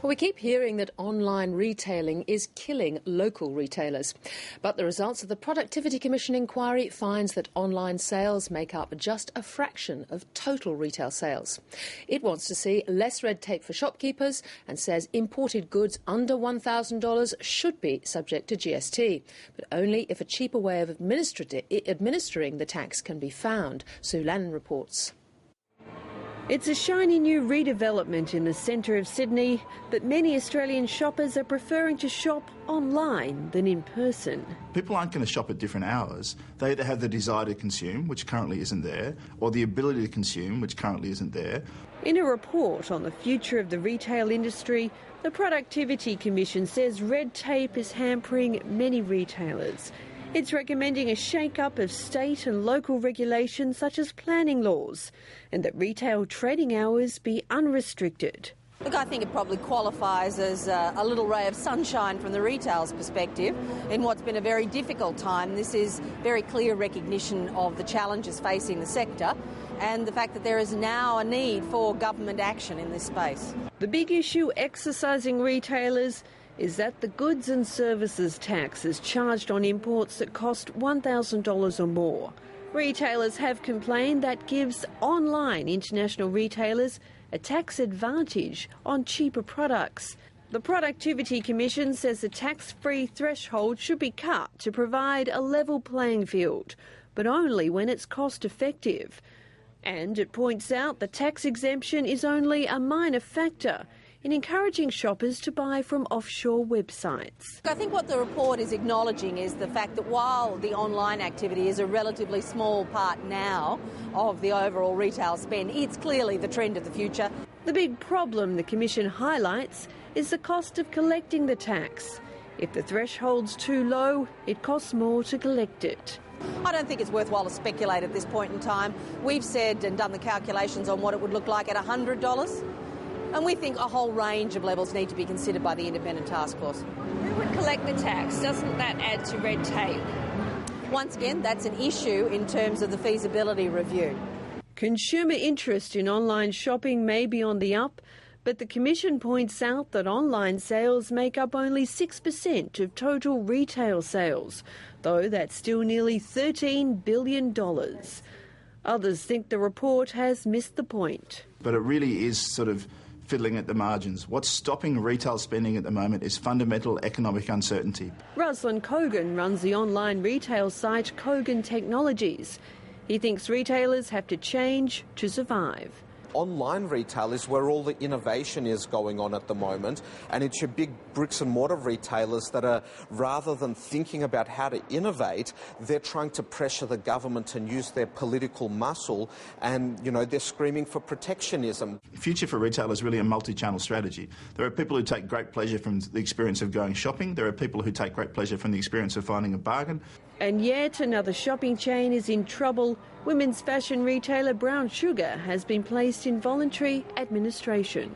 Well, we keep hearing that online retailing is killing local retailers. But the results of the Productivity Commission inquiry finds that online sales make up just a fraction of total retail sales. It wants to see less red tape for shopkeepers and says imported goods under $1,000 should be subject to GST, but only if a cheaper way of administering the tax can be found. Sue Lannon reports. It's a shiny new redevelopment in the centre of Sydney, but many Australian shoppers are preferring to shop online than in person. People aren't going to shop at different hours. They either have the desire to consume, which currently isn't there, or the ability to consume, which currently isn't there. In a report on the future of the retail industry, the Productivity Commission says red tape is hampering many retailers. It's recommending a shake-up of state and local regulations such as planning laws, and that retail trading hours be unrestricted. Look, I think it probably qualifies as a little ray of sunshine from the retail's perspective in what's been a very difficult time. This is very clear recognition of the challenges facing the sector and the fact that there is now a need for government action in this space. The big issue exercising retailers is that the goods and services tax is charged on imports that cost $1,000 or more. Retailers have complained that gives online international retailers a tax advantage on cheaper products. The Productivity Commission says the tax-free threshold should be cut to provide a level playing field, but only when it's cost-effective. And it points out the tax exemption is only a minor factor in encouraging shoppers to buy from offshore websites. I think what the report is acknowledging is the fact that while the online activity is a relatively small part now of the overall retail spend, it's clearly the trend of the future. The big problem the Commission highlights is the cost of collecting the tax. If the threshold's too low, it costs more to collect it. I don't think it's worthwhile to speculate at this point in time. We've said and done the calculations on what it would look like at $100. And we think a whole range of levels need to be considered by the independent task force. Who would collect the tax? Doesn't that add to red tape? Once again, that's an issue in terms of the feasibility review. Consumer interest in online shopping may be on the up, but the Commission points out that online sales make up only 6% of total retail sales, though that's still nearly $13 billion. Others think the report has missed the point. But it really is sort of fiddling at the margins. What's stopping retail spending at the moment is fundamental economic uncertainty. Ruslan Kogan runs the online retail site Kogan Technologies. He thinks retailers have to change to survive. Online retail is where all the innovation is going on at the moment, and it's your big bricks and mortar retailers that are, rather than thinking about how to innovate, they're trying to pressure the government and use their political muscle, and, you know, they're screaming for protectionism. The future for retail is really a multi-channel strategy. There are people who take great pleasure from the experience of going shopping. There are people who take great pleasure from the experience of finding a bargain. And yet another shopping chain is in trouble. Women's fashion retailer Brown Sugar has been placed in voluntary administration.